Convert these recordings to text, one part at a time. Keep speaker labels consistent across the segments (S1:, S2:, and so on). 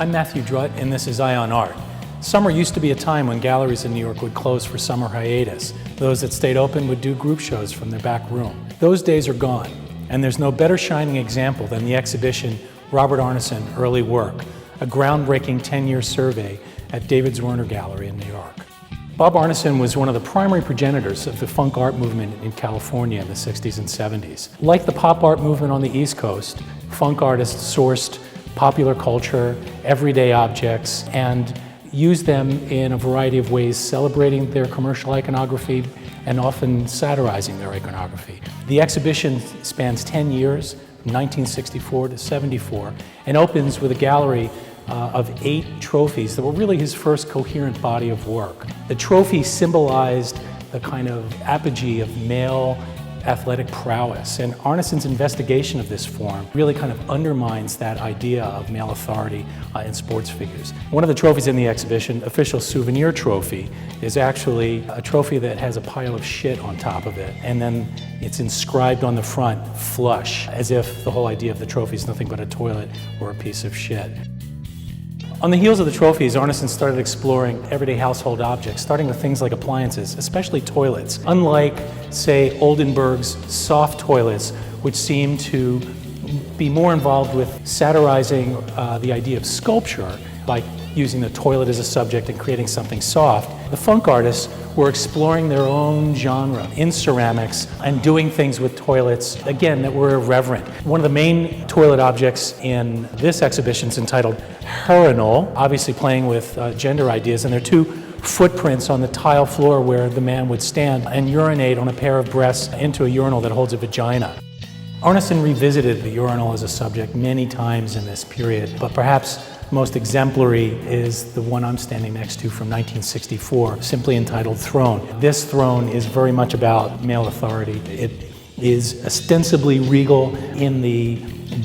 S1: I'm Matthew Drutt, and this is Eye on Art. Summer used to be a time when galleries in New York would close for summer hiatus. Those that stayed open would do group shows from their back room. Those days are gone, and there's no better shining example than the exhibition Robert Arneson, Early Work, a groundbreaking 10-year survey at David Zwirner Gallery in New York. Bob Arneson was one of the primary progenitors of the funk art movement in California in the 60s and 70s. Like the pop art movement on the East Coast, funk artists sourced popular culture, everyday objects, and used them in a variety of ways, celebrating their commercial iconography and often satirizing their iconography. The exhibition spans 10 years, from 1964 to 74, and opens with a gallery of 8 trophies that were really his first coherent body of work. The trophies symbolized the kind of apogee of male athletic prowess, and Arneson's investigation of this form really kind of undermines that idea of male authority in sports figures. One of the trophies in the exhibition, official souvenir trophy, is actually a trophy that has a pile of shit on top of it, and then it's inscribed on the front, flush, as if the whole idea of the trophy is nothing but a toilet or a piece of shit. On the heels of the trophies, Arneson started exploring everyday household objects, starting with things like appliances, especially toilets. Unlike, say, Oldenburg's soft toilets, which seem to be more involved with satirizing the idea of sculpture by using the toilet as a subject and creating something soft, the funk artists were exploring their own genre in ceramics and doing things with toilets, again, that were irreverent. One of the main toilet objects in this exhibition is entitled Urinal, obviously playing with gender ideas, and there are 2 footprints on the tile floor where the man would stand and urinate on a pair of breasts into a urinal that holds a vagina. Arneson revisited the urinal as a subject many times in this period, but perhaps most exemplary is the one I'm standing next to from 1964, simply entitled Throne. This throne is very much about male authority. It is ostensibly regal. In the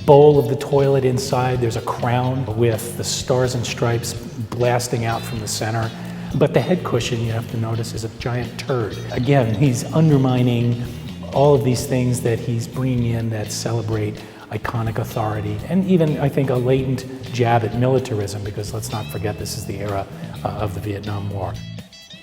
S1: bowl of the toilet inside, there's a crown with the stars and stripes blasting out from the center. But the head cushion, you have to notice, is a giant turd. Again, he's undermining all of these things that he's bringing in that celebrate iconic authority, and even, I think, a latent jab at militarism, because let's not forget this is the era of the Vietnam War.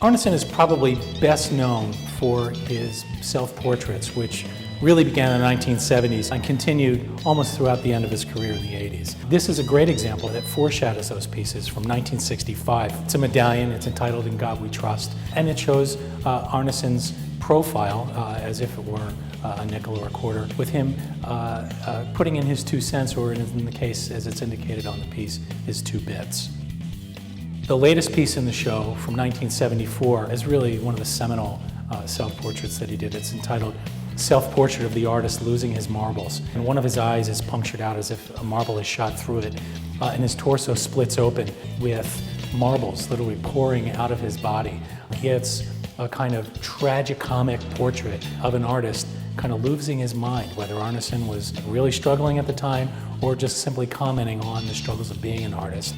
S1: Arneson is probably best known for his self-portraits, which really began in the 1970s and continued almost throughout the end of his career in the 80s. This is a great example that foreshadows those pieces from 1965. It's a medallion, it's entitled In God We Trust, and it shows Arneson's profile as if it were a nickel or a quarter, with him putting in his 2 cents, or in the case as it's indicated on the piece, his 2 bits. The latest piece in the show from 1974 is really one of the seminal self-portraits that he did. It's entitled Self-Portrait of the Artist Losing His Marbles. And one of his eyes is punctured out as if a marble is shot through it, and his torso splits open with marbles literally pouring out of his body. It's a kind of tragicomic portrait of an artist kind of losing his mind, whether Arneson was really struggling at the time or just simply commenting on the struggles of being an artist.